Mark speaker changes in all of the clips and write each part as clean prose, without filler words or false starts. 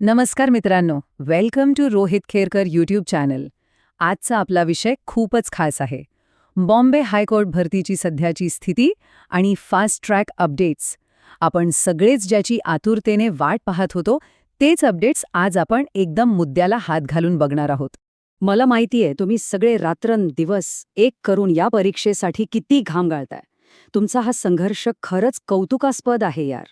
Speaker 1: नमस्कार मित्रांनो, welcome to Rohit Kherkar YouTube channel. आजचा आपला विषय खूपच खास आहे. बॉम्बे हायकोर्ट भरतीची सध्याची स्थिती आणि फास्ट ट्रॅक अपडेट्स. आपण सगळेच ज्याची आतुरतेने वाट पाहत होतो, तेच अपडेट्स आज आपण एकदम मुद्द्याला हात घालून बघणार आहोत.
Speaker 2: मला माहितीये तुम्ही सगळे रात्रंदिवस एक करून या परीक्षेसाठी किती घाम गाळताय. तुमचा हा संघर्ष खरंच कौतुकास्पद आहे यार.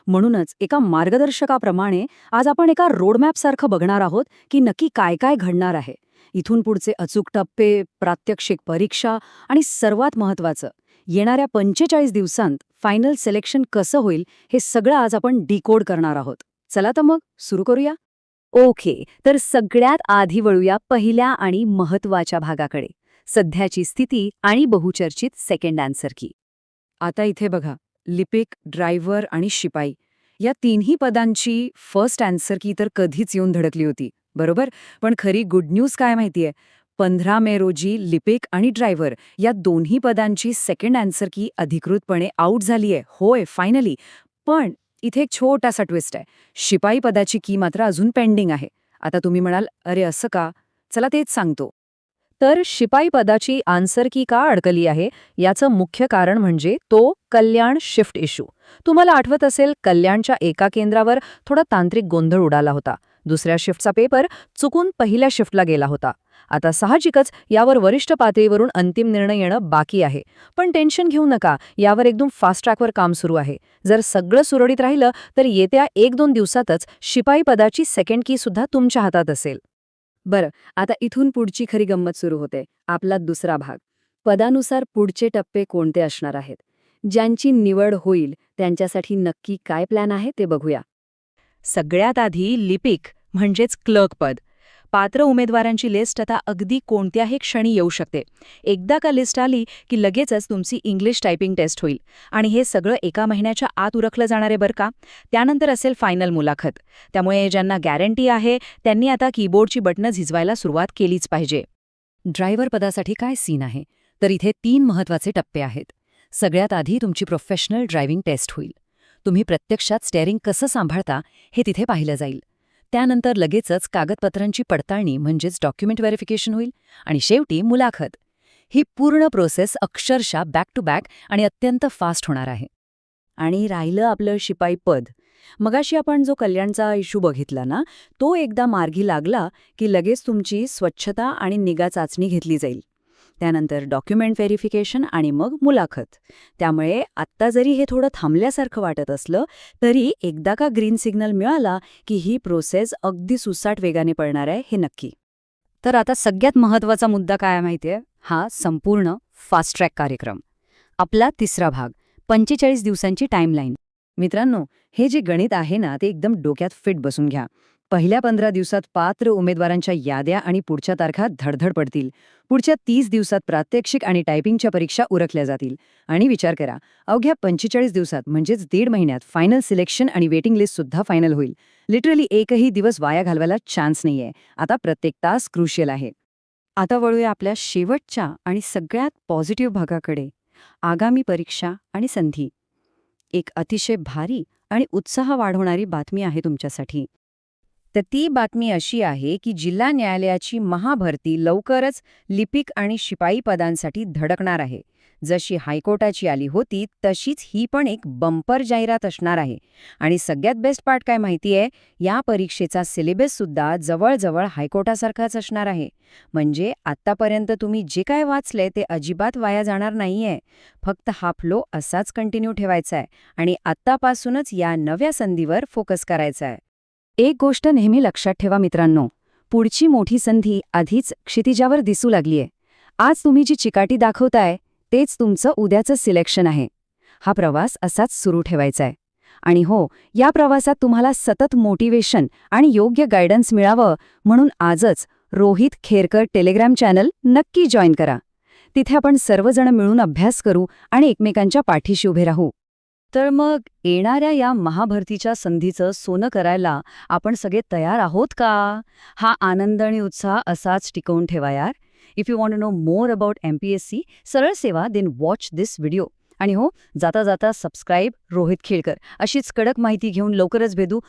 Speaker 2: म्हणूनच एका मार्गदर्शकाप्रमाणे आज आपण एका रोडमॅपसारखं बघणार आहोत की नक्की काय काय घडणार आहे. इथून पुढचे अचूक टप्पे, प्रात्यक्षिक परीक्षा आणि सर्वात महत्त्वाचं, येणाऱ्या 45 दिवसांत फायनल सिलेक्शन कसं होईल हे सगळं आज आपण डिकोड करणार आहोत. चला तर मग सुरू करूया.
Speaker 3: ओके, तर सगळ्यात आधी वळूया पहिल्या आणि महत्त्वाच्या भागाकडे, सध्याची स्थिती आणि बहुचर्चित सेकंड आन्सर की.
Speaker 2: आता इथे बघा, लिपिक, ड्रायव्हर आणि शिपाई या तिन्ही पदांची फर्स्ट आन्सर की तर कधीच येऊन धडकली होती, बरोबर. पण खरी गुड न्यूज काय माहितीये, 15 मे रोजी लिपिक आणि ड्रायव्हर या दोन्ही पदांची सेकंड आन्सर की अधिकृतपणे आऊट झालीये. होय, फायनली. पण इथे एक छोटासा ट्विस्ट आहे. शिपाई पदाची की मात्र अजून पेंडिंग आहे. आता तुम्ही म्हणाल, अरे असं का? चला तेच सांगतो.
Speaker 3: तर शिपाई पदाची आन्सर की का अडकली आहे याचं मुख्य कारण म्हणजे तो कल्याण शिफ्ट इश्यू. तुम्हाला आठवत असेल, कल्याणच्या एका केंद्रावर थोडा तांत्रिक गोंधळ उडाला होता. दुसऱ्या शिफ्टचा पेपर चुकून पहिल्या शिफ्टला गेला होता. आता साहजिकच यावर वरिष्ठ पातळीवरून अंतिम निर्णय येणं बाकी आहे. पण टेन्शन घेऊ नका, यावर एकदम फास्ट ट्रॅकवर काम सुरू आहे. जर सगळं सुरळीत राहिलं तर येत्या 1-2 दिवसातच शिपाई पदाची सेकंड की सुद्धा तुमच्या हातात असेल.
Speaker 2: बरं, आता इथून पुढची खरी गंमत सुरू होते. आपला दुसरा भाग. पदानुसार पुढचे टप्पे कोणते असणार आहेत, ज्यांची निवड होईल त्यांच्यासाठी नक्की काय प्लॅन आहे ते बघूया.
Speaker 3: सगळ्यात आधी लिपिक म्हणजेच क्लर्क पद. पात्र उमेदवारांची लिस्ट आता अगदी कोणत्याही क्षणी येऊ शकते. एकदा का लिस्ट आली की लगेचच तुमची इंग्लिश टायपिंग टेस्ट होईल आणि हे सगळं एका महिन्याच्या आत उरकलं जाणार आहे बरं का. त्यानंतर असेल फायनल मुलाखत. त्यामुळे ज्यांना गॅरंटी आहे त्यांनी आता कीबोर्डची बटणं झिजवायला सुरुवात केलीच पाहिजे.
Speaker 1: ड्रायव्हर पदासाठी काय सीन आहे, तर इथे 3 महत्त्वाचे टप्पे आहेत. सगळ्यात आधी तुमची प्रोफेशनल ड्रायव्हिंग टेस्ट होईल. तुम्ही प्रत्यक्षात स्टेअरिंग कसं सांभाळता हे तिथे पाहिलं जाईल. त्यानंतर लगेचच कागदपत्रांची पडताळणी म्हणजेच डॉक्युमेंट व्हेरिफिकेशन होईल आणि शेवटी मुलाखत. ही पूर्ण प्रोसेस अक्षरशः बॅक टू बॅक आणि अत्यंत फास्ट होणार आहे.
Speaker 2: आणि राहिलं आपलं शिपाई पद. मगाशी आपण जो कल्याणचा इश्यू बघितला ना, तो एकदा मार्गी लागला की लगेच तुमची स्वच्छता आणि निगा चाचणी घेतली जाईल. त्यानंतर डॉक्युमेंट व्हेरिफिकेशन आणि मग मुलाखत. त्यामुळे आत्ता जरी हे थोडं थांबल्यासारखं वाटत असलं तरी एकदा का ग्रीन सिग्नल मिळाला की ही प्रोसेस अगदी सुसाट वेगाने पळणार आहे हे नक्की.
Speaker 3: तर आता सगळ्यात महत्त्वाचा मुद्दा काय माहितीये, हा संपूर्ण फास्ट ट्रॅक कार्यक्रम. आपला तिसरा भाग, 45 दिवसांची टाईमलाईन.
Speaker 1: मित्रांनो, हे जे गणित आहे ना, ते एकदम डोक्यात फिट बसून घ्या. पहिल्या 15 दिवसात पात्र उमेदवारांच्या याद्या आणि पुढच्या तारखा धडधड पडतील. पुढच्या 30 दिवसात प्रात्यक्षिक आणि टायपिंगच्या परीक्षा उरकल्या जातील. आणि विचार करा, अवघ्या 45 दिवसात म्हणजेच 1.5 महिन्यात फायनल सिलेक्शन आणि वेटिंग लिस्ट सुद्धा फायनल होईल. लिटरली एकही दिवस वाया घालवायला चान्स नाहीये. आता प्रत्येक तास क्रुशियल आहे.
Speaker 2: आता वळूया आपल्या शेवटच्या आणि सगळ्यात पॉझिटिव्ह भागाकडे, आगामी परीक्षा आणि संधी. एक अतिशय भारी आणि उत्साह वाढवणारी बातमी आहे तुमच्यासाठी.
Speaker 1: तर ती बातमी अशी आहे की जिल्हा न्यायालयाची महाभरती लवकरच लिपिक आणि शिपाई पदांसाठी धडकणार आहे. जशी हायकोर्टाची आली होती तशीच ही पण एक बंपर जाहिरात असणार आहे. आणि सगळ्यात बेस्ट पार्ट काय माहितीये, या परीक्षेचा सिलेबस सुद्धा जवळजवळ हायकोर्टासारखाच असणार आहे. म्हणजे आत्तापर्यंत तुम्ही जे काय वाचले ते अजिबात वाया जाणार नाहीये. फक्त हा फ्लो असाच कंटिन्यू ठेवायचा आहे आणि आत्तापासूनच या नव्या संधीवर फोकस करायचा आहे.
Speaker 2: एक गोष्ट नेहमी लक्षात ठेवा मित्रांनो, पुढची मोठी संधी आधीच क्षितिजावर दिसू लागलीये. आज तुम्ही जी चिकाटी दाखवताय तेच तुमचं उद्याचं सिलेक्शन आहे. हा प्रवास असाच सुरू ठेवायचा आहे. आणि हो, या प्रवासात तुम्हाला सतत मोटिवेशन आणि योग्य गायडन्स मिळावं म्हणून आजच रोहित खेरकर टेलिग्राम चॅनल नक्की जॉईन करा. तिथे आपण सर्वजण मिळून अभ्यास करू आणि एकमेकांच्या पाठीशी उभे राहू. तर मग येणाऱ्या या महाभरतीच्या संधीचं सोनं करायला आपण सगळे तयार आहोत का? हा आनंद आणि उत्साह असाच टिकवून ठेवा यार. If you want to know more about MPSC सरळ सेवा, देन वॉच दिस व्हिडिओ. आणि हो, जाता जाता सबस्क्राईब रोहित खेळकर. अशीच कडक माहिती घेऊन लवकरच भेटू